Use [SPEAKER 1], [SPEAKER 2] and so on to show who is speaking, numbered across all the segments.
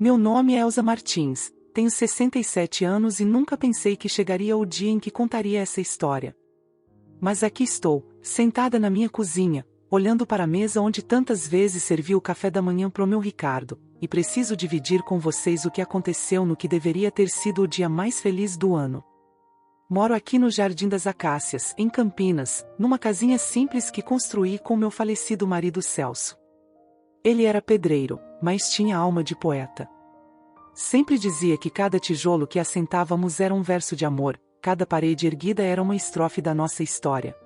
[SPEAKER 1] Meu nome é Elza Martins, tenho 67 anos e nunca pensei que chegaria o dia em que contaria essa história. Mas aqui estou, sentada na minha cozinha, olhando para a mesa onde tantas vezes servi o café da manhã pro meu Ricardo, e preciso dividir com vocês o que aconteceu no que deveria ter sido o dia mais feliz do ano. Moro aqui no Jardim das Acácias, em Campinas, numa casinha simples que construí com meu falecido marido Celso. Ele era pedreiro, mas tinha alma de poeta. Sempre dizia que cada tijolo que assentávamos era um verso de amor, cada parede erguida era uma estrofe da nossa história.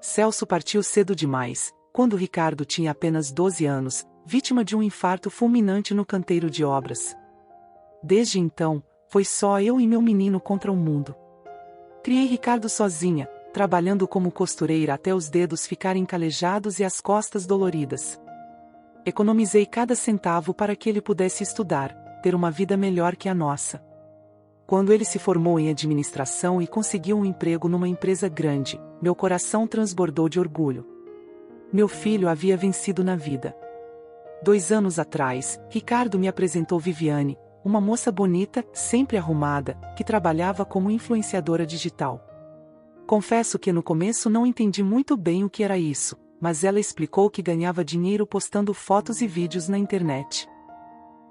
[SPEAKER 1] Celso partiu cedo demais, quando Ricardo tinha apenas 12 anos, vítima de um infarto fulminante no canteiro de obras. Desde então, foi só eu e meu menino contra o mundo. Criei Ricardo sozinha, trabalhando como costureira até os dedos ficarem calejados e as costas doloridas. Economizei cada centavo para que ele pudesse estudar, ter uma vida melhor que a nossa. Quando ele se formou em administração e conseguiu um emprego numa empresa grande, meu coração transbordou de orgulho. Meu filho havia vencido na vida. 2 anos atrás, Ricardo me apresentou Viviane, uma moça bonita, sempre arrumada, que trabalhava como influenciadora digital. Confesso que no começo não entendi muito bem o que era isso, mas ela explicou que ganhava dinheiro postando fotos e vídeos na internet.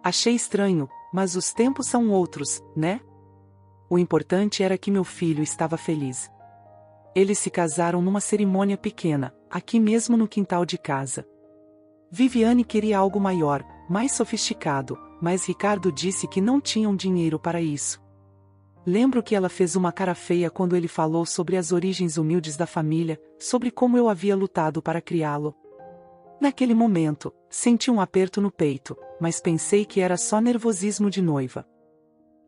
[SPEAKER 1] Achei estranho, mas os tempos são outros, né? O importante era que meu filho estava feliz. Eles se casaram numa cerimônia pequena, aqui mesmo no quintal de casa. Viviane queria algo maior, mais sofisticado, mas Ricardo disse que não tinham dinheiro para isso. Lembro que ela fez uma cara feia quando ele falou sobre as origens humildes da família, sobre como eu havia lutado para criá-lo. Naquele momento, senti um aperto no peito, mas pensei que era só nervosismo de noiva.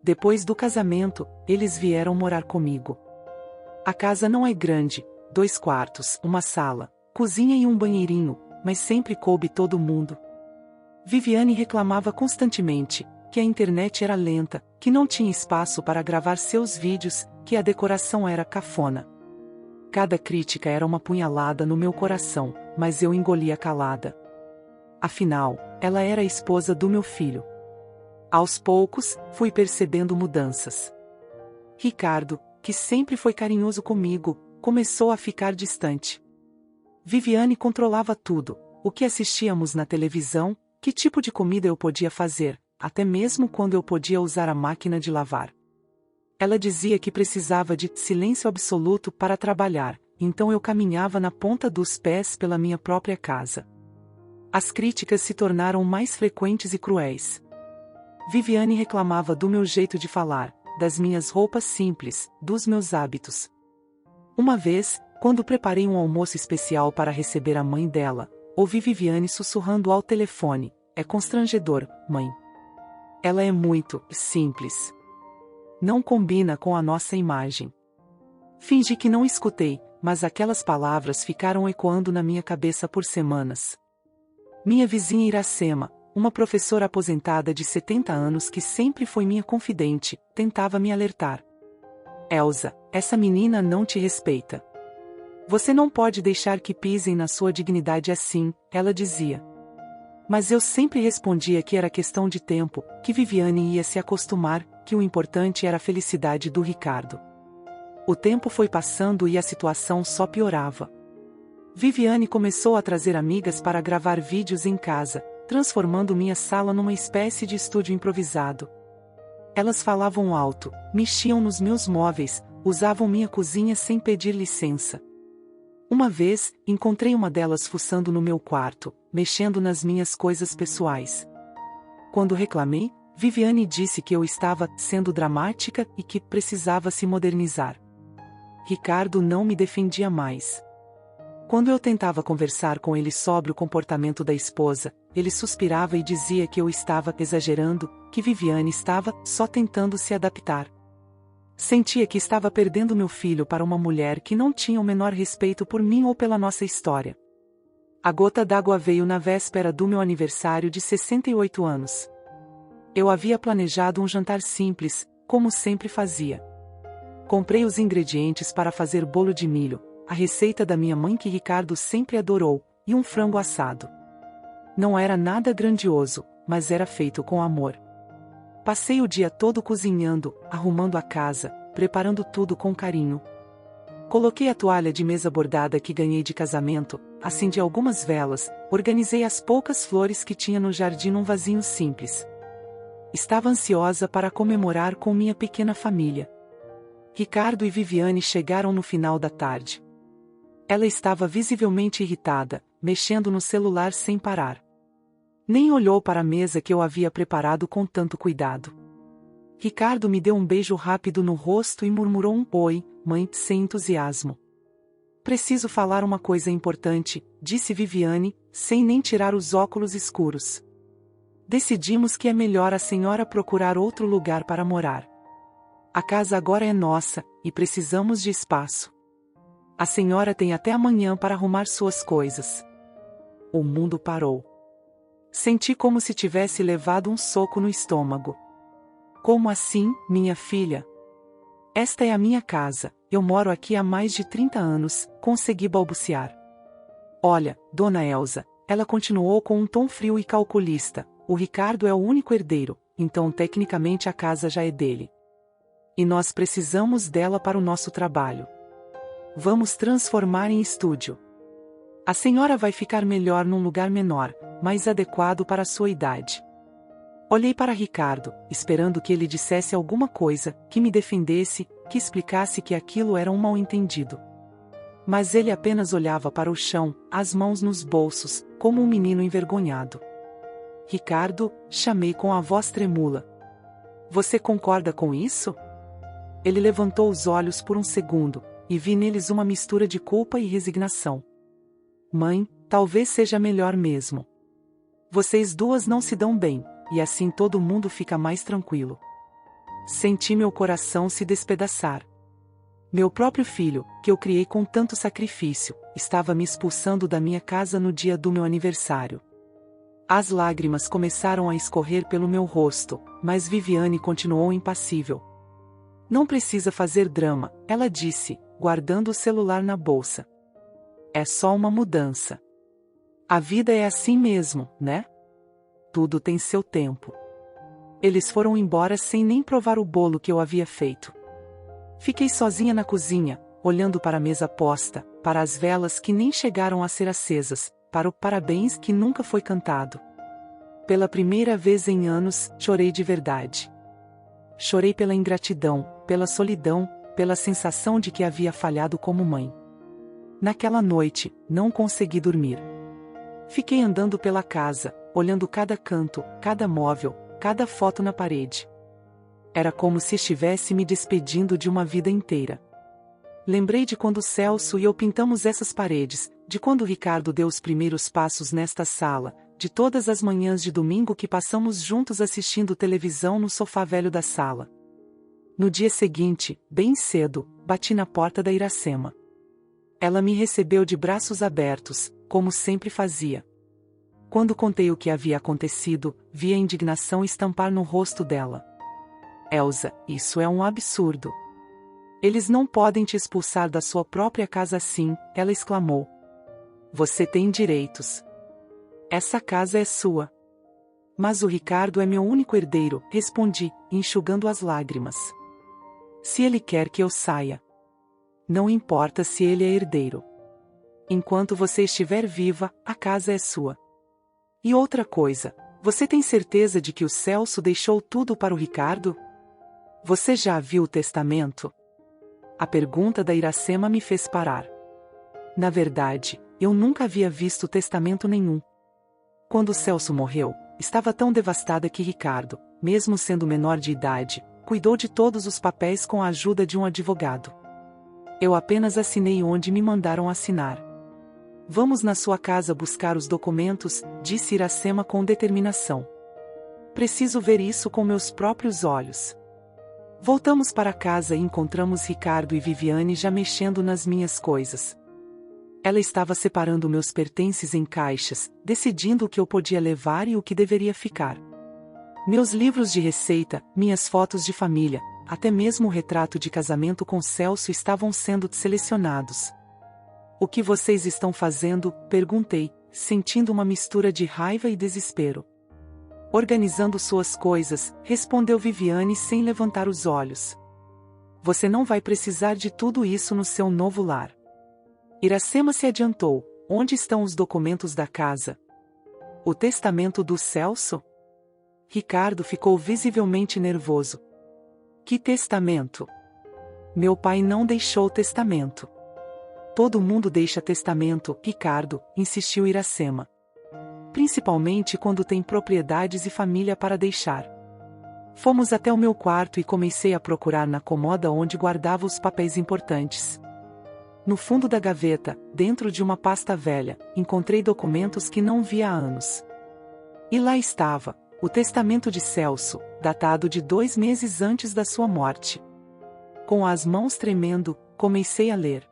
[SPEAKER 1] Depois do casamento, eles vieram morar comigo. A casa não é grande, 2 quartos, uma sala, cozinha e um banheirinho, mas sempre coube todo mundo. Viviane reclamava constantemente que a internet era lenta, que não tinha espaço para gravar seus vídeos, que a decoração era cafona. Cada crítica era uma punhalada no meu coração, mas eu engolia calada. Afinal, ela era a esposa do meu filho. Aos poucos, fui percebendo mudanças. Ricardo, que sempre foi carinhoso comigo, começou a ficar distante. Viviane controlava tudo, o que assistíamos na televisão, que tipo de comida eu podia fazer, até mesmo quando eu podia usar a máquina de lavar. Ela dizia que precisava de silêncio absoluto para trabalhar, então eu caminhava na ponta dos pés pela minha própria casa. As críticas se tornaram mais frequentes e cruéis. Viviane reclamava do meu jeito de falar, das minhas roupas simples, dos meus hábitos. Uma vez, quando preparei um almoço especial para receber a mãe dela, ouvi Viviane sussurrando ao telefone: "É constrangedor, mãe. Ela é muito simples. Não combina com a nossa imagem." Fingi que não escutei, mas aquelas palavras ficaram ecoando na minha cabeça por semanas. Minha vizinha Iracema, uma professora aposentada de 70 anos que sempre foi minha confidente, tentava me alertar. "Elza, essa menina não te respeita. Você não pode deixar que pisem na sua dignidade assim", ela dizia. Mas eu sempre respondia que era questão de tempo, que Viviane ia se acostumar, que o importante era a felicidade do Ricardo. O tempo foi passando e a situação só piorava. Viviane começou a trazer amigas para gravar vídeos em casa, transformando minha sala numa espécie de estúdio improvisado. Elas falavam alto, mexiam nos meus móveis, usavam minha cozinha sem pedir licença. Uma vez, encontrei uma delas fuçando no meu quarto, mexendo nas minhas coisas pessoais. Quando reclamei, Viviane disse que eu estava sendo dramática e que precisava se modernizar. Ricardo não me defendia mais. Quando eu tentava conversar com ele sobre o comportamento da esposa, ele suspirava e dizia que eu estava exagerando, que Viviane estava só tentando se adaptar. Sentia que estava perdendo meu filho para uma mulher que não tinha o menor respeito por mim ou pela nossa história. A gota d'água veio na véspera do meu aniversário de 68 anos. Eu havia planejado um jantar simples, como sempre fazia. Comprei os ingredientes para fazer bolo de milho, a receita da minha mãe que Ricardo sempre adorou, e um frango assado. Não era nada grandioso, mas era feito com amor. Passei o dia todo cozinhando, arrumando a casa, preparando tudo com carinho. Coloquei a toalha de mesa bordada que ganhei de casamento, acendi algumas velas, organizei as poucas flores que tinha no jardim num vasinho simples. Estava ansiosa para comemorar com minha pequena família. Ricardo e Viviane chegaram no final da tarde. Ela estava visivelmente irritada, mexendo no celular sem parar. Nem olhou para a mesa que eu havia preparado com tanto cuidado. Ricardo me deu um beijo rápido no rosto e murmurou um oi, mãe, sem entusiasmo. Preciso falar uma coisa importante, disse Viviane, sem nem tirar os óculos escuros. Decidimos que é melhor a senhora procurar outro lugar para morar. A casa agora é nossa, e precisamos de espaço. A senhora tem até amanhã para arrumar suas coisas. O mundo parou. Senti como se tivesse levado um soco no estômago. Como assim, minha filha? Esta é a minha casa, eu moro aqui há mais de 30 anos, consegui balbuciar. Olha, dona Elsa, ela continuou com um tom frio e calculista, o Ricardo é o único herdeiro, então tecnicamente a casa já é dele. E nós precisamos dela para o nosso trabalho. Vamos transformar em estúdio. A senhora vai ficar melhor num lugar menor, mais adequado para a sua idade. Olhei para Ricardo, esperando que ele dissesse alguma coisa, que me defendesse, que explicasse que aquilo era um mal-entendido. Mas ele apenas olhava para o chão, as mãos nos bolsos, como um menino envergonhado. Ricardo, chamei com a voz tremula. Você concorda com isso? Ele levantou os olhos por um segundo, e vi neles uma mistura de culpa e resignação. Mãe, talvez seja melhor mesmo. Vocês duas não se dão bem, e assim todo mundo fica mais tranquilo. Senti meu coração se despedaçar. Meu próprio filho, que eu criei com tanto sacrifício, estava me expulsando da minha casa no dia do meu aniversário. As lágrimas começaram a escorrer pelo meu rosto, mas Viviane continuou impassível. Não precisa fazer drama, ela disse, guardando o celular na bolsa. É só uma mudança. A vida é assim mesmo, né? Tudo tem seu tempo. Eles foram embora sem nem provar o bolo que eu havia feito. Fiquei sozinha na cozinha, olhando para a mesa posta, para as velas que nem chegaram a ser acesas, para o parabéns que nunca foi cantado. Pela primeira vez em anos, chorei de verdade. Chorei pela ingratidão, pela solidão, pela sensação de que havia falhado como mãe. Naquela noite, não consegui dormir. Fiquei andando pela casa, olhando cada canto, cada móvel, cada foto na parede. Era como se estivesse me despedindo de uma vida inteira. Lembrei de quando Celso e eu pintamos essas paredes, de quando Ricardo deu os primeiros passos nesta sala, de todas as manhãs de domingo que passamos juntos assistindo televisão no sofá velho da sala. No dia seguinte, bem cedo, bati na porta da Iracema. Ela me recebeu de braços abertos, como sempre fazia. Quando contei o que havia acontecido, vi a indignação estampar no rosto dela. Elsa, isso é um absurdo. Eles não podem te expulsar da sua própria casa assim, ela exclamou. Você tem direitos. Essa casa é sua. Mas o Ricardo é meu único herdeiro, respondi, enxugando as lágrimas. Se ele quer que eu saia. Não importa se ele é herdeiro. Enquanto você estiver viva, a casa é sua. E outra coisa, você tem certeza de que o Celso deixou tudo para o Ricardo? Você já viu o testamento? A pergunta da Iracema me fez parar. Na verdade, eu nunca havia visto testamento nenhum. Quando o Celso morreu, estava tão devastada que Ricardo, mesmo sendo menor de idade, cuidou de todos os papéis com a ajuda de um advogado. Eu apenas assinei onde me mandaram assinar. Vamos na sua casa buscar os documentos, disse Iracema com determinação. Preciso ver isso com meus próprios olhos. Voltamos para casa e encontramos Ricardo e Viviane já mexendo nas minhas coisas. Ela estava separando meus pertences em caixas, decidindo o que eu podia levar e o que deveria ficar. Meus livros de receita, minhas fotos de família, até mesmo o retrato de casamento com Celso estavam sendo selecionados. O que vocês estão fazendo? Perguntei, sentindo uma mistura de raiva e desespero. Organizando suas coisas, respondeu Viviane sem levantar os olhos. Você não vai precisar de tudo isso no seu novo lar. Iracema se adiantou. Onde estão os documentos da casa? O testamento do Celso? Ricardo ficou visivelmente nervoso. Que testamento? Meu pai não deixou testamento. Todo mundo deixa testamento, Ricardo, insistiu Iracema. Principalmente quando tem propriedades e família para deixar. Fomos até o meu quarto e comecei a procurar na cômoda onde guardava os papéis importantes. No fundo da gaveta, dentro de uma pasta velha, encontrei documentos que não via há anos. E lá estava, o testamento de Celso, datado de 2 meses antes da sua morte. Com as mãos tremendo, comecei a ler.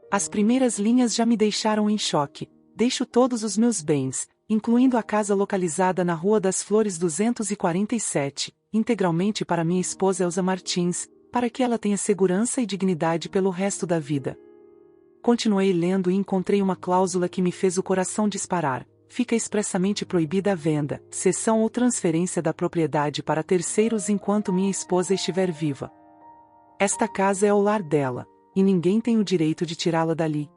[SPEAKER 1] As primeiras linhas já me deixaram em choque. Deixo todos os meus bens, incluindo a casa localizada na Rua das Flores 247, integralmente para minha esposa Elza Martins, para que ela tenha segurança e dignidade pelo resto da vida. Continuei lendo e encontrei uma cláusula que me fez o coração disparar. Fica expressamente proibida a venda, cessão ou transferência da propriedade para terceiros enquanto minha esposa estiver viva. Esta casa é o lar dela, e ninguém tem o direito de tirá-la dali.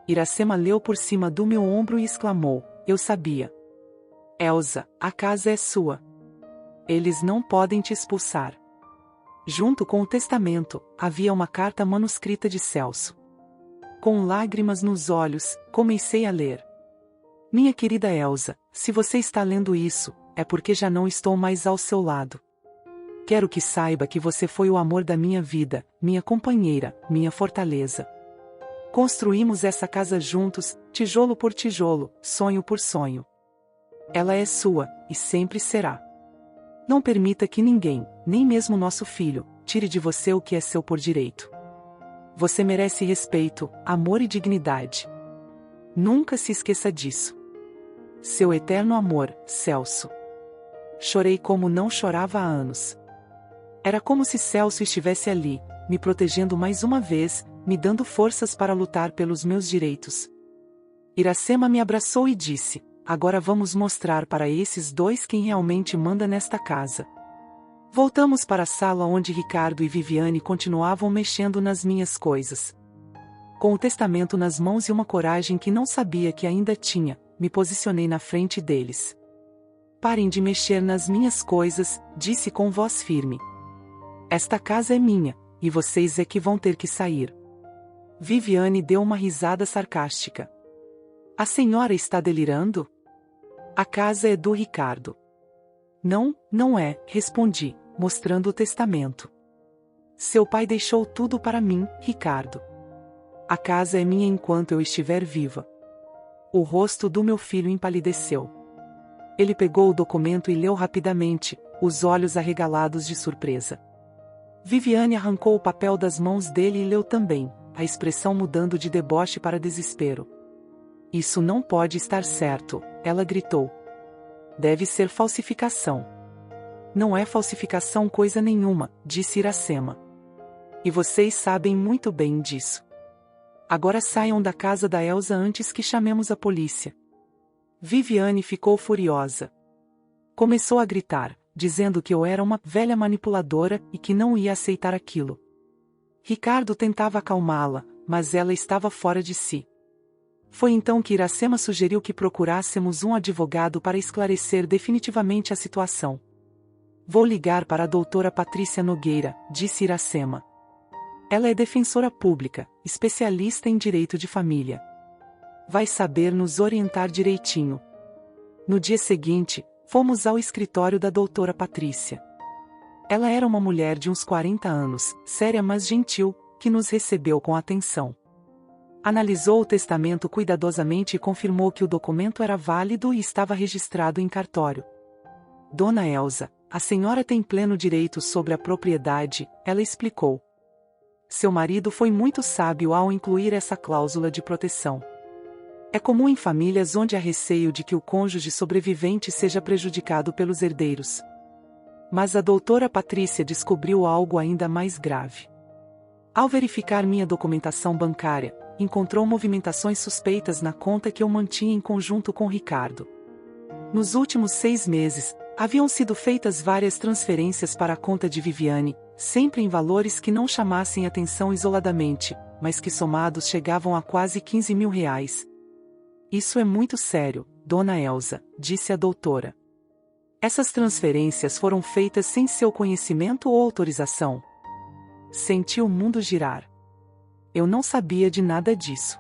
[SPEAKER 1] Iracema leu por cima do meu ombro e exclamou: eu sabia. Elza, a casa é sua. Eles não podem te expulsar. Junto com o testamento, havia uma carta manuscrita de Celso. Com lágrimas nos olhos, comecei a ler. Minha querida Elza, se você está lendo isso, é porque já não estou mais ao seu lado. Quero que saiba que você foi o amor da minha vida, minha companheira, minha fortaleza. Construímos essa casa juntos, tijolo por tijolo, sonho por sonho. Ela é sua, e sempre será. Não permita que ninguém, nem mesmo nosso filho, tire de você o que é seu por direito. Você merece respeito, amor e dignidade. Nunca se esqueça disso. Seu eterno amor, Celso. Chorei como não chorava há anos. Era como se Celso estivesse ali, me protegendo mais uma vez, me dando forças para lutar pelos meus direitos. Iracema me abraçou e disse: agora vamos mostrar para esses dois quem realmente manda nesta casa. Voltamos para a sala onde Ricardo e Viviane continuavam mexendo nas minhas coisas. Com o testamento nas mãos e uma coragem que não sabia que ainda tinha, me posicionei na frente deles. Parem de mexer nas minhas coisas, disse com voz firme. Esta casa é minha, e vocês é que vão ter que sair. Viviane deu uma risada sarcástica. A senhora está delirando? A casa é do Ricardo. Não, não é, respondi, mostrando o testamento. Seu pai deixou tudo para mim, Ricardo. A casa é minha enquanto eu estiver viva. O rosto do meu filho empalideceu. Ele pegou o documento e leu rapidamente, os olhos arregalados de surpresa. Viviane arrancou o papel das mãos dele e leu também, a expressão mudando de deboche para desespero. Isso não pode estar certo, ela gritou. Deve ser falsificação. Não é falsificação coisa nenhuma, disse Iracema. E vocês sabem muito bem disso. Agora saiam da casa da Elza antes que chamemos a polícia. Viviane ficou furiosa. Começou a gritar, dizendo que eu era uma velha manipuladora e que não ia aceitar aquilo. Ricardo tentava acalmá-la, mas ela estava fora de si. Foi então que Iracema sugeriu que procurássemos um advogado para esclarecer definitivamente a situação. Vou ligar para a doutora Patrícia Nogueira, disse Iracema. Ela é defensora pública, especialista em direito de família. Vai saber nos orientar direitinho. No dia seguinte, fomos ao escritório da doutora Patrícia. Ela era uma mulher de uns 40 anos, séria mas gentil, que nos recebeu com atenção. Analisou o testamento cuidadosamente e confirmou que o documento era válido e estava registrado em cartório. Dona Elza, a senhora tem pleno direito sobre a propriedade, ela explicou. Seu marido foi muito sábio ao incluir essa cláusula de proteção. É comum em famílias onde há receio de que o cônjuge sobrevivente seja prejudicado pelos herdeiros. Mas a doutora Patrícia descobriu algo ainda mais grave. Ao verificar minha documentação bancária, encontrou movimentações suspeitas na conta que eu mantinha em conjunto com Ricardo. Nos últimos 6 meses, haviam sido feitas várias transferências para a conta de Viviane, sempre em valores que não chamassem atenção isoladamente, mas que somados chegavam a quase 15 mil reais. Isso é muito sério, Dona Elsa, disse a doutora. Essas transferências foram feitas sem seu conhecimento ou autorização. Senti o mundo girar. Eu não sabia de nada disso.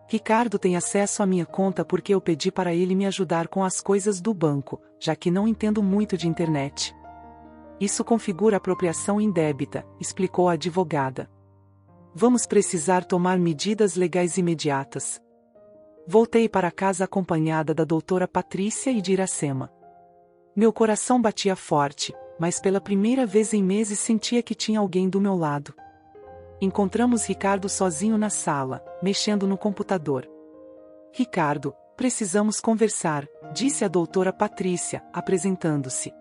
[SPEAKER 1] Ricardo tem acesso à minha conta porque eu pedi para ele me ajudar com as coisas do banco, já que não entendo muito de internet. Isso configura apropriação indébita, explicou a advogada. Vamos precisar tomar medidas legais imediatas. Voltei para casa acompanhada da doutora Patrícia e de Iracema. Meu coração batia forte, mas pela primeira vez em meses sentia que tinha alguém do meu lado. Encontramos Ricardo sozinho na sala, mexendo no computador. Ricardo, precisamos conversar, disse a doutora Patrícia, apresentando-se.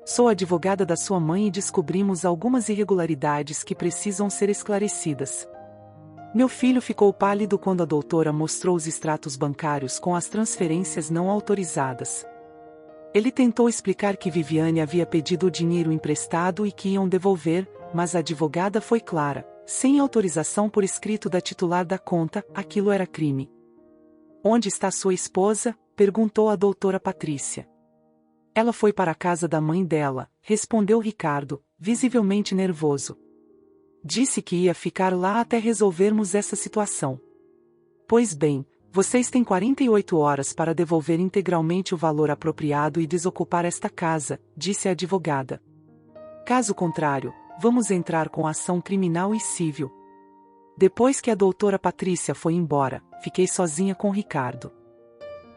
[SPEAKER 1] Sou advogada da sua mãe e descobrimos algumas irregularidades que precisam ser esclarecidas. Meu filho ficou pálido quando a doutora mostrou os extratos bancários com as transferências não autorizadas. Ele tentou explicar que Viviane havia pedido o dinheiro emprestado e que iam devolver, mas a advogada foi clara. Sem autorização por escrito da titular da conta, aquilo era crime. Onde está sua esposa? Perguntou a doutora Patrícia. Ela foi para a casa da mãe dela, respondeu Ricardo, visivelmente nervoso. Disse que ia ficar lá até resolvermos essa situação. Pois bem, vocês têm 48 horas para devolver integralmente o valor apropriado e desocupar esta casa, disse a advogada. Caso contrário, vamos entrar com ação criminal e civil. Depois que a doutora Patrícia foi embora, fiquei sozinha com Ricardo.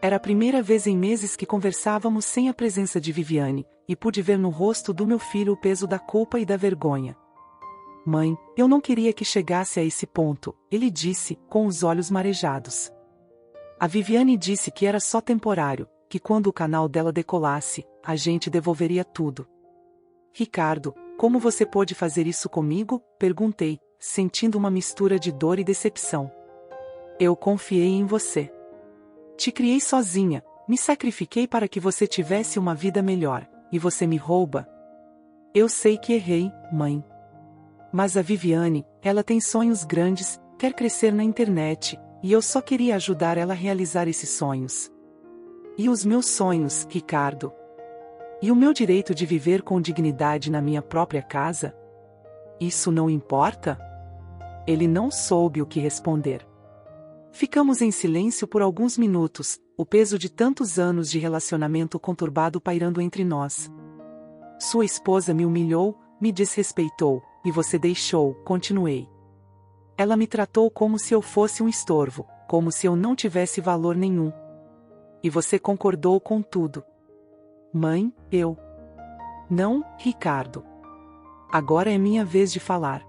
[SPEAKER 1] Era a primeira vez em meses que conversávamos sem a presença de Viviane, e pude ver no rosto do meu filho o peso da culpa e da vergonha. Mãe, eu não queria que chegasse a esse ponto, ele disse, com os olhos marejados. A Viviane disse que era só temporário, que quando o canal dela decolasse, a gente devolveria tudo. Ricardo, como você pôde fazer isso comigo? Perguntei, sentindo uma mistura de dor e decepção. Eu confiei em você. Te criei sozinha, me sacrifiquei para que você tivesse uma vida melhor, e você me rouba? Eu sei que errei, mãe. Mas a Viviane, ela tem sonhos grandes, quer crescer na internet, e eu só queria ajudar ela a realizar esses sonhos. E os meus sonhos, Ricardo? E o meu direito de viver com dignidade na minha própria casa? Isso não importa? Ele não soube o que responder. Ficamos em silêncio por alguns minutos, o peso de tantos anos de relacionamento conturbado pairando entre nós. Sua esposa me humilhou, me desrespeitou, e você deixou, continuei. Ela me tratou como se eu fosse um estorvo, como se eu não tivesse valor nenhum. E você concordou com tudo. Mãe, eu. Não, Ricardo. Agora é minha vez de falar.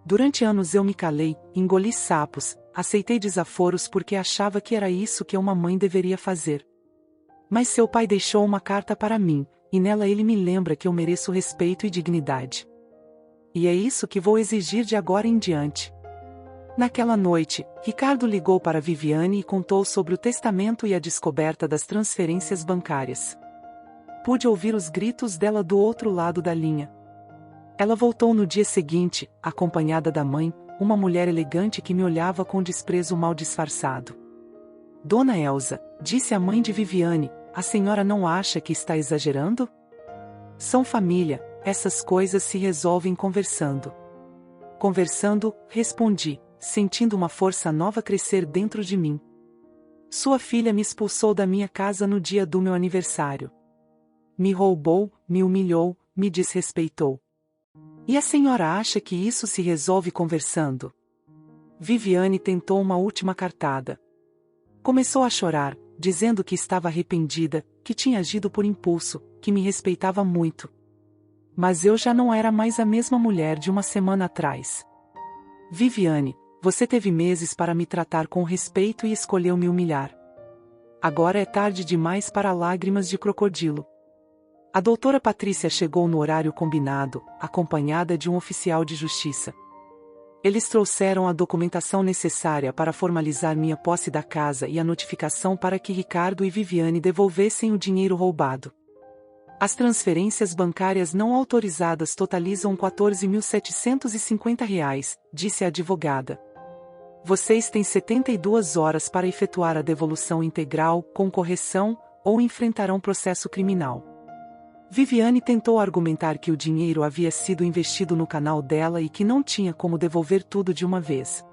[SPEAKER 1] Durante anos eu me calei, engoli sapos, aceitei desaforos porque achava que era isso que uma mãe deveria fazer. Mas seu pai deixou uma carta para mim, e nela ele me lembra que eu mereço respeito e dignidade. E é isso que vou exigir de agora em diante. Naquela noite, Ricardo ligou para Viviane e contou sobre o testamento e a descoberta das transferências bancárias. Pude ouvir os gritos dela do outro lado da linha. Ela voltou no dia seguinte, acompanhada da mãe, uma mulher elegante que me olhava com desprezo mal disfarçado. Dona Elsa, disse a mãe de Viviane, a senhora não acha que está exagerando? São família, essas coisas se resolvem conversando. Conversando, respondi, sentindo uma força nova crescer dentro de mim. Sua filha me expulsou da minha casa no dia do meu aniversário. Me roubou, me humilhou, me desrespeitou. E a senhora acha que isso se resolve conversando? Viviane tentou uma última cartada. Começou a chorar, dizendo que estava arrependida, que tinha agido por impulso, que me respeitava muito. Mas eu já não era mais a mesma mulher de uma semana atrás. Viviane, você teve meses para me tratar com respeito e escolheu me humilhar. Agora é tarde demais para lágrimas de crocodilo. A doutora Patrícia chegou no horário combinado, acompanhada de um oficial de justiça. Eles trouxeram a documentação necessária para formalizar minha posse da casa e a notificação para que Ricardo e Viviane devolvessem o dinheiro roubado. As transferências bancárias não autorizadas totalizam R$ 14.750, disse a advogada. Vocês têm 72 horas para efetuar a devolução integral, com correção, ou enfrentarão processo criminal. Viviane tentou argumentar que o dinheiro havia sido investido no canal dela e que não tinha como devolver tudo de uma vez.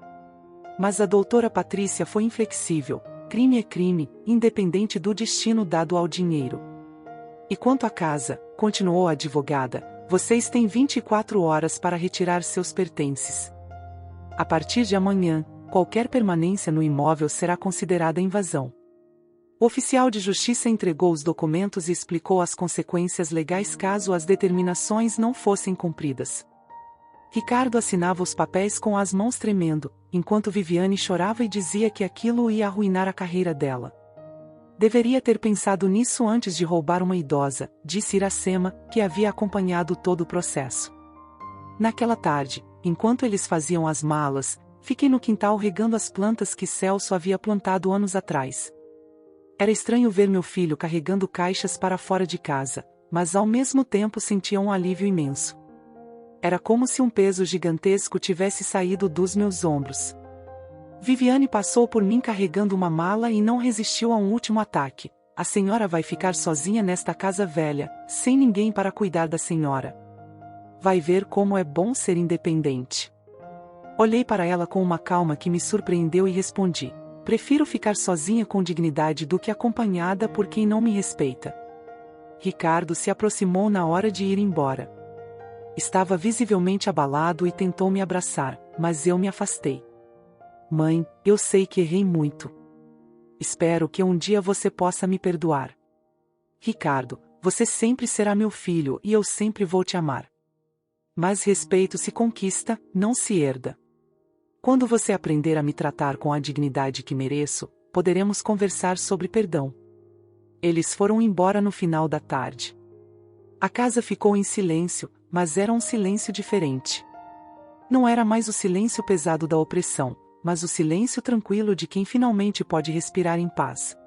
[SPEAKER 1] Mas a doutora Patrícia foi inflexível: crime é crime, independente do destino dado ao dinheiro. E quanto à casa, continuou a advogada, vocês têm 24 horas para retirar seus pertences. A partir de amanhã, qualquer permanência no imóvel será considerada invasão. O oficial de justiça entregou os documentos e explicou as consequências legais caso as determinações não fossem cumpridas. Ricardo assinava os papéis com as mãos tremendo, enquanto Viviane chorava e dizia que aquilo ia arruinar a carreira dela. Deveria ter pensado nisso antes de roubar uma idosa, disse Iracema, que havia acompanhado todo o processo. Naquela tarde, enquanto eles faziam as malas, fiquei no quintal regando as plantas que Celso havia plantado anos atrás. Era estranho ver meu filho carregando caixas para fora de casa, mas ao mesmo tempo sentia um alívio imenso. Era como se um peso gigantesco tivesse saído dos meus ombros. Viviane passou por mim carregando uma mala e não resistiu a um último ataque. A senhora vai ficar sozinha nesta casa velha, sem ninguém para cuidar da senhora. Vai ver como é bom ser independente. Olhei para ela com uma calma que me surpreendeu e respondi: prefiro ficar sozinha com dignidade do que acompanhada por quem não me respeita. Ricardo se aproximou na hora de ir embora. Estava visivelmente abalado e tentou me abraçar, mas eu me afastei. Mãe, eu sei que errei muito. Espero que um dia você possa me perdoar. Ricardo, você sempre será meu filho e eu sempre vou te amar. Mas respeito se conquista, não se herda. Quando você aprender a me tratar com a dignidade que mereço, poderemos conversar sobre perdão. Eles foram embora no final da tarde. A casa ficou em silêncio, mas era um silêncio diferente. Não era mais o silêncio pesado da opressão, mas o silêncio tranquilo de quem finalmente pode respirar em paz.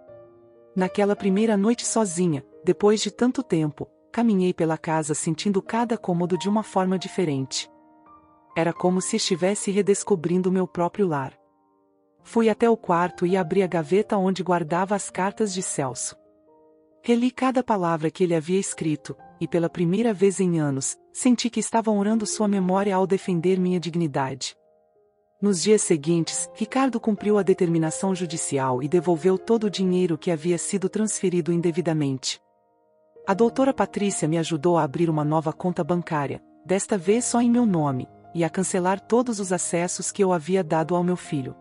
[SPEAKER 1] Naquela primeira noite sozinha, depois de tanto tempo, caminhei pela casa sentindo cada cômodo de uma forma diferente. Era como se estivesse redescobrindo meu próprio lar. Fui até o quarto e abri a gaveta onde guardava as cartas de Celso. Reli cada palavra que ele havia escrito, e pela primeira vez em anos, senti que estava honrando sua memória ao defender minha dignidade. Nos dias seguintes, Ricardo cumpriu a determinação judicial e devolveu todo o dinheiro que havia sido transferido indevidamente. A doutora Patrícia me ajudou a abrir uma nova conta bancária, desta vez só em meu nome, e a cancelar todos os acessos que eu havia dado ao meu filho.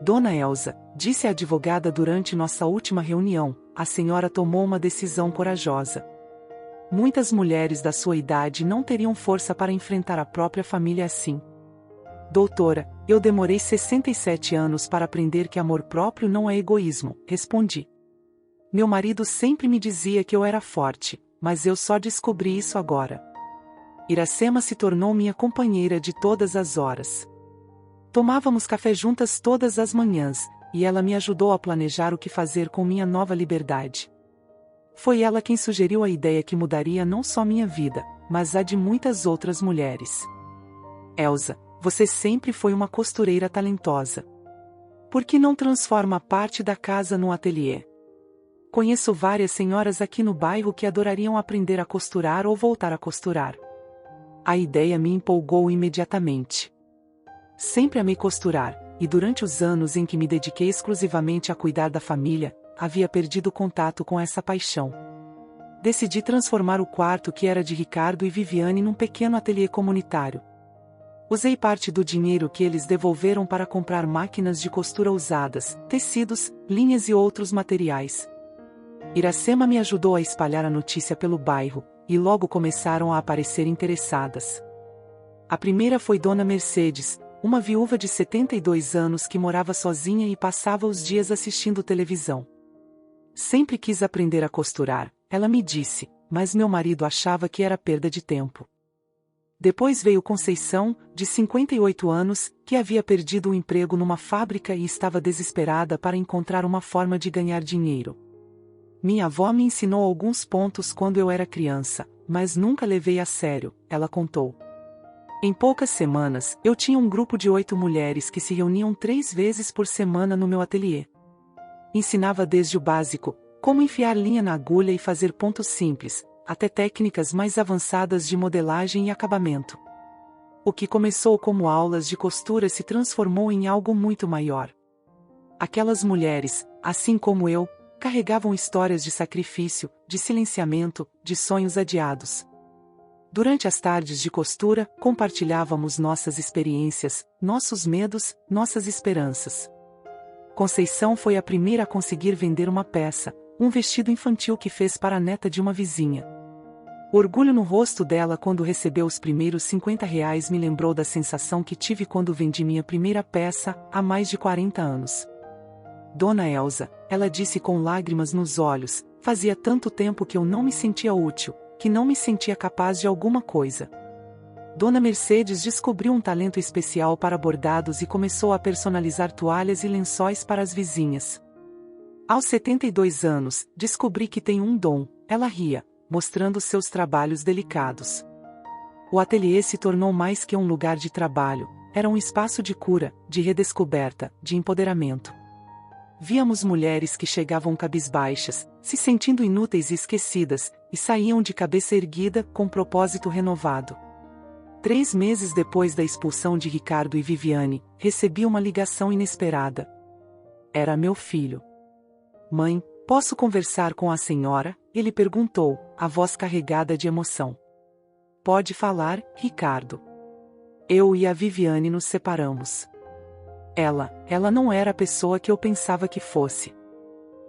[SPEAKER 1] Dona Elsa, disse a advogada durante nossa última reunião, a senhora tomou uma decisão corajosa. Muitas mulheres da sua idade não teriam força para enfrentar a própria família assim. Doutora, eu demorei 67 anos para aprender que amor próprio não é egoísmo, respondi. Meu marido sempre me dizia que eu era forte, mas eu só descobri isso agora. Iracema se tornou minha companheira de todas as horas. Tomávamos café juntas todas as manhãs, e ela me ajudou a planejar o que fazer com minha nova liberdade. Foi ela quem sugeriu a ideia que mudaria não só minha vida, mas a de muitas outras mulheres. Elsa, você sempre foi uma costureira talentosa. Por que não transforma parte da casa num ateliê? Conheço várias senhoras aqui no bairro que adorariam aprender a costurar ou voltar a costurar. A ideia me empolgou imediatamente. Sempre amei costurar, e durante os anos em que me dediquei exclusivamente a cuidar da família, havia perdido contato com essa paixão. Decidi transformar o quarto que era de Ricardo e Viviane num pequeno ateliê comunitário. Usei parte do dinheiro que eles devolveram para comprar máquinas de costura usadas, tecidos, linhas e outros materiais. Iracema me ajudou a espalhar a notícia pelo bairro, e logo começaram a aparecer interessadas. A primeira foi Dona Mercedes, uma viúva de 72 anos que morava sozinha e passava os dias assistindo televisão. Sempre quis aprender a costurar, ela me disse, mas meu marido achava que era perda de tempo. Depois veio Conceição, de 58 anos, que havia perdido o emprego numa fábrica e estava desesperada para encontrar uma forma de ganhar dinheiro. Minha avó me ensinou alguns pontos quando eu era criança, mas nunca levei a sério, ela contou. Em poucas semanas, eu tinha um grupo de 8 mulheres que se reuniam 3 vezes por semana no meu ateliê. Ensinava desde o básico, como enfiar linha na agulha e fazer pontos simples, até técnicas mais avançadas de modelagem e acabamento. O que começou como aulas de costura se transformou em algo muito maior. Aquelas mulheres, assim como eu, carregavam histórias de sacrifício, de silenciamento, de sonhos adiados. Durante as tardes de costura, compartilhávamos nossas experiências, nossos medos, nossas esperanças. Conceição foi a primeira a conseguir vender uma peça, um vestido infantil que fez para a neta de uma vizinha. O orgulho no rosto dela quando recebeu os primeiros R$ 50 me lembrou da sensação que tive quando vendi minha primeira peça, há mais de 40 anos. Dona Elza, ela disse com lágrimas nos olhos, fazia tanto tempo que eu não me sentia útil, que não me sentia capaz de alguma coisa. Dona Mercedes descobriu um talento especial para bordados e começou a personalizar toalhas e lençóis para as vizinhas. Aos 72 anos, descobri que tenho um dom, ela ria, mostrando seus trabalhos delicados. O ateliê se tornou mais que um lugar de trabalho, era um espaço de cura, de redescoberta, de empoderamento. Víamos mulheres que chegavam cabisbaixas, se sentindo inúteis e esquecidas, e saíam de cabeça erguida, com propósito renovado. 3 meses depois da expulsão de Ricardo e Viviane, recebi uma ligação inesperada. Era meu filho. Mãe, posso conversar com a senhora? Ele perguntou, a voz carregada de emoção. Pode falar, Ricardo. Eu e a Viviane nos separamos. Ela não era a pessoa que eu pensava que fosse.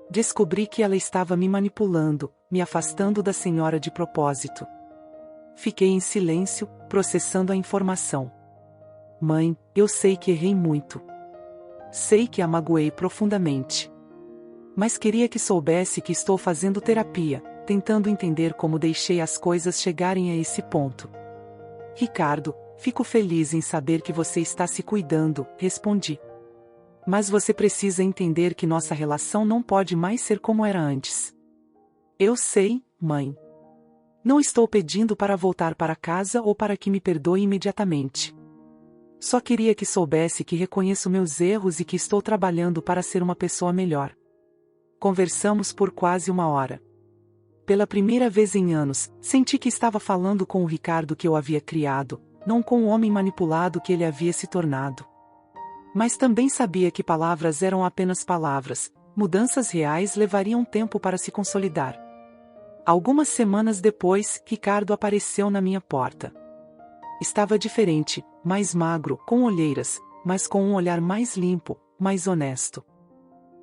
[SPEAKER 1] Descobri que ela estava me manipulando, me afastando da senhora de propósito. Fiquei em silêncio, processando a informação. Mãe, eu sei que errei muito. Sei que a magoei profundamente. Mas queria que soubesse que estou fazendo terapia, tentando entender como deixei as coisas chegarem a esse ponto. Ricardo, fico feliz em saber que você está se cuidando, respondi. Mas você precisa entender que nossa relação não pode mais ser como era antes. Eu sei, mãe. Não estou pedindo para voltar para casa ou para que me perdoe imediatamente. Só queria que soubesse que reconheço meus erros e que estou trabalhando para ser uma pessoa melhor. Conversamos por quase 1 hora. Pela primeira vez em anos, senti que estava falando com o Ricardo que eu havia criado, não com o homem manipulado que ele havia se tornado. Mas também sabia que palavras eram apenas palavras, mudanças reais levariam tempo para se consolidar. Algumas semanas depois, Ricardo apareceu na minha porta. Estava diferente, mais magro, com olheiras, mas com um olhar mais limpo, mais honesto.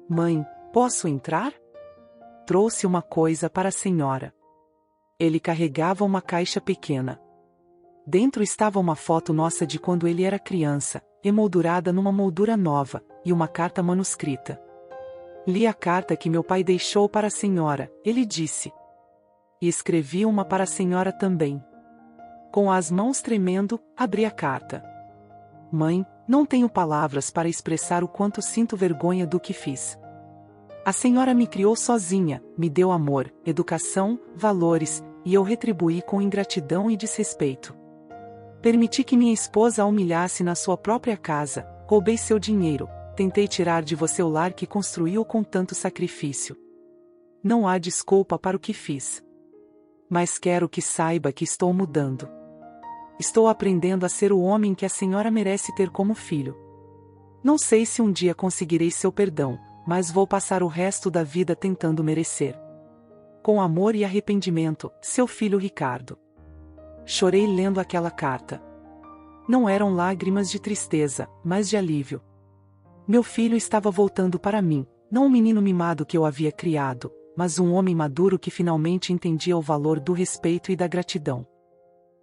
[SPEAKER 1] Mãe, posso entrar? Trouxe uma coisa para a senhora. Ele carregava uma caixa pequena. Dentro estava uma foto nossa de quando ele era criança, emoldurada numa moldura nova, e uma carta manuscrita. Li a carta que meu pai deixou para a senhora, ele disse. E escrevi uma para a senhora também. Com as mãos tremendo, abri a carta. Mãe, não tenho palavras para expressar o quanto sinto vergonha do que fiz. A senhora me criou sozinha, me deu amor, educação, valores, e eu retribuí com ingratidão e desrespeito. Permiti que minha esposa a humilhasse na sua própria casa, roubei seu dinheiro, tentei tirar de você o lar que construiu com tanto sacrifício. Não há desculpa para o que fiz. Mas quero que saiba que estou mudando. Estou aprendendo a ser o homem que a senhora merece ter como filho. Não sei se um dia conseguirei seu perdão, mas vou passar o resto da vida tentando merecer. Com amor e arrependimento, seu filho Ricardo. Chorei lendo aquela carta. Não eram lágrimas de tristeza, mas de alívio. Meu filho estava voltando para mim, não um menino mimado que eu havia criado, mas um homem maduro que finalmente entendia o valor do respeito e da gratidão.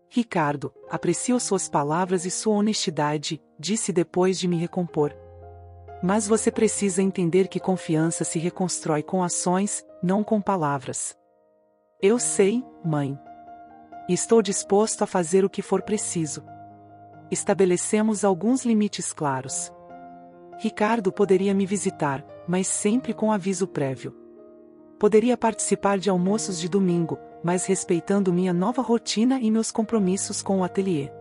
[SPEAKER 1] Ricardo, aprecio suas palavras e sua honestidade, disse depois de me recompor. Mas você precisa entender que confiança se reconstrói com ações, não com palavras. Eu sei, mãe. e estou disposto a fazer o que for preciso. Estabelecemos alguns limites claros. Ricardo poderia me visitar, mas sempre com aviso prévio. Poderia participar de almoços de domingo, mas respeitando minha nova rotina e meus compromissos com o ateliê.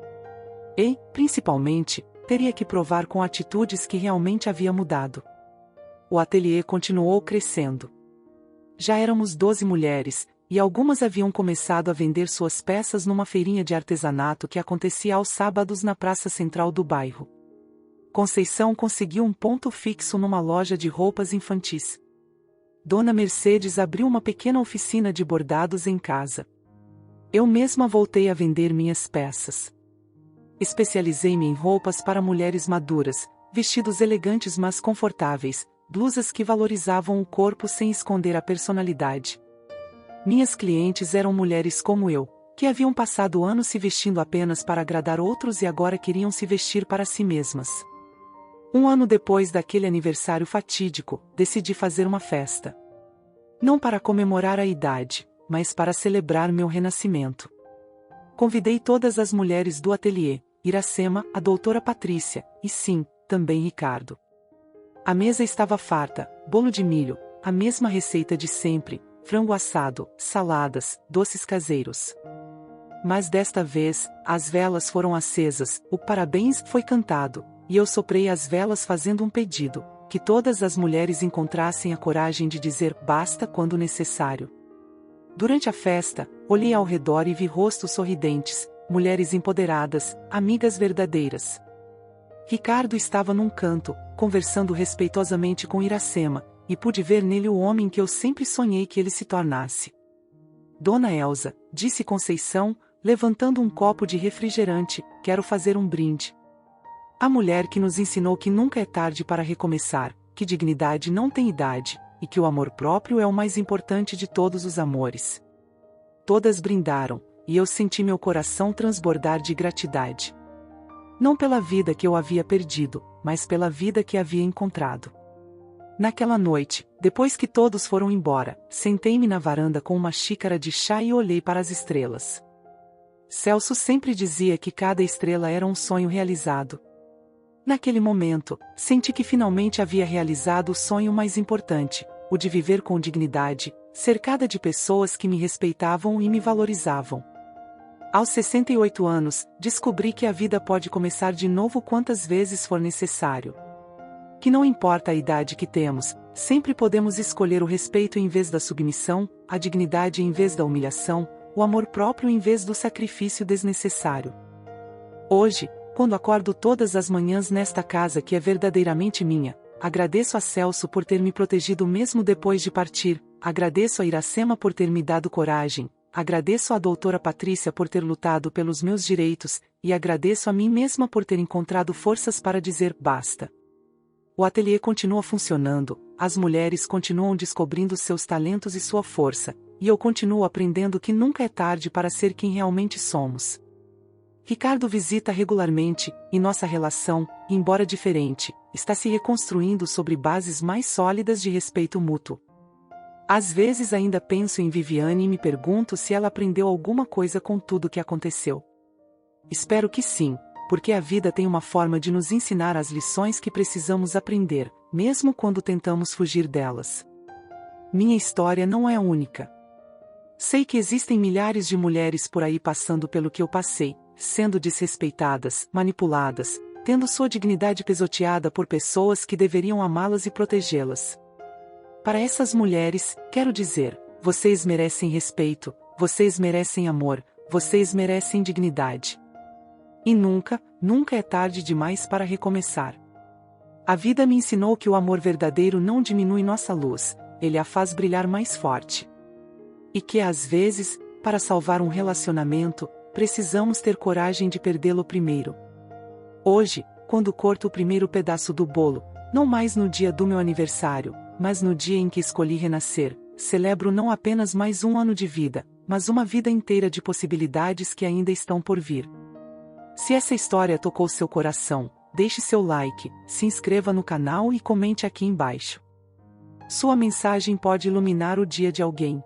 [SPEAKER 1] E, principalmente, teria que provar com atitudes que realmente havia mudado. O ateliê continuou crescendo. Já éramos 12 mulheres, e algumas haviam começado a vender suas peças numa feirinha de artesanato que acontecia aos sábados na praça central do bairro. Conceição conseguiu um ponto fixo numa loja de roupas infantis. Dona Mercedes abriu uma pequena oficina de bordados em casa. Eu mesma voltei a vender minhas peças. Especializei-me em roupas para mulheres maduras, vestidos elegantes mas confortáveis, blusas que valorizavam o corpo sem esconder a personalidade. Minhas clientes eram mulheres como eu, que haviam passado anos se vestindo apenas para agradar outros e agora queriam se vestir para si mesmas. Um ano depois daquele aniversário fatídico, decidi fazer uma festa. Não para comemorar a idade, mas para celebrar meu renascimento. Convidei todas as mulheres do ateliê, Iracema, a doutora Patrícia, e sim, também Ricardo. A mesa estava farta, bolo de milho, a mesma receita de sempre, frango assado, saladas, doces caseiros. Mas desta vez, as velas foram acesas, o parabéns foi cantado, e eu soprei as velas fazendo um pedido, que todas as mulheres encontrassem a coragem de dizer basta quando necessário. Durante a festa, olhei ao redor e vi rostos sorridentes, mulheres empoderadas, amigas verdadeiras. Ricardo estava num canto, conversando respeitosamente com Iracema, e pude ver nele o homem que eu sempre sonhei que ele se tornasse. Dona Elsa, disse Conceição, levantando um copo de refrigerante, quero fazer um brinde. A mulher que nos ensinou que nunca é tarde para recomeçar, que dignidade não tem idade, e que o amor próprio é o mais importante de todos os amores. Todas brindaram, e eu senti meu coração transbordar de gratidão. Não pela vida que eu havia perdido, mas pela vida que havia encontrado. Naquela noite, depois que todos foram embora, sentei-me na varanda com uma xícara de chá e olhei para as estrelas. Celso sempre dizia que cada estrela era um sonho realizado. Naquele momento, senti que finalmente havia realizado o sonho mais importante, o de viver com dignidade, cercada de pessoas que me respeitavam e me valorizavam. Aos 68 anos, descobri que a vida pode começar de novo quantas vezes for necessário. Que não importa a idade que temos, sempre podemos escolher o respeito em vez da submissão, a dignidade em vez da humilhação, o amor próprio em vez do sacrifício desnecessário. Hoje, quando acordo todas as manhãs nesta casa que é verdadeiramente minha, agradeço a Celso por ter me protegido mesmo depois de partir, agradeço a Iracema por ter me dado coragem, agradeço à doutora Patrícia por ter lutado pelos meus direitos, e agradeço a mim mesma por ter encontrado forças para dizer basta. O ateliê continua funcionando, as mulheres continuam descobrindo seus talentos e sua força, e eu continuo aprendendo que nunca é tarde para ser quem realmente somos. Ricardo visita regularmente, e nossa relação, embora diferente, está se reconstruindo sobre bases mais sólidas de respeito mútuo. Às vezes ainda penso em Viviane e me pergunto se ela aprendeu alguma coisa com tudo o que aconteceu. Espero que sim, porque a vida tem uma forma de nos ensinar as lições que precisamos aprender, mesmo quando tentamos fugir delas. Minha história não é única. Sei que existem milhares de mulheres por aí passando pelo que eu passei, sendo desrespeitadas, manipuladas, tendo sua dignidade pisoteada por pessoas que deveriam amá-las e protegê-las. Para essas mulheres, quero dizer, vocês merecem respeito, vocês merecem amor, vocês merecem dignidade. E nunca, nunca é tarde demais para recomeçar. A vida me ensinou que o amor verdadeiro não diminui nossa luz, ele a faz brilhar mais forte. E que às vezes, para salvar um relacionamento, precisamos ter coragem de perdê-lo primeiro. Hoje, quando corto o primeiro pedaço do bolo, não mais no dia do meu aniversário, mas no dia em que escolhi renascer, celebro não apenas mais um ano de vida, mas uma vida inteira de possibilidades que ainda estão por vir. Se essa história tocou seu coração, deixe seu like, se inscreva no canal e comente aqui embaixo. Sua mensagem pode iluminar o dia de alguém.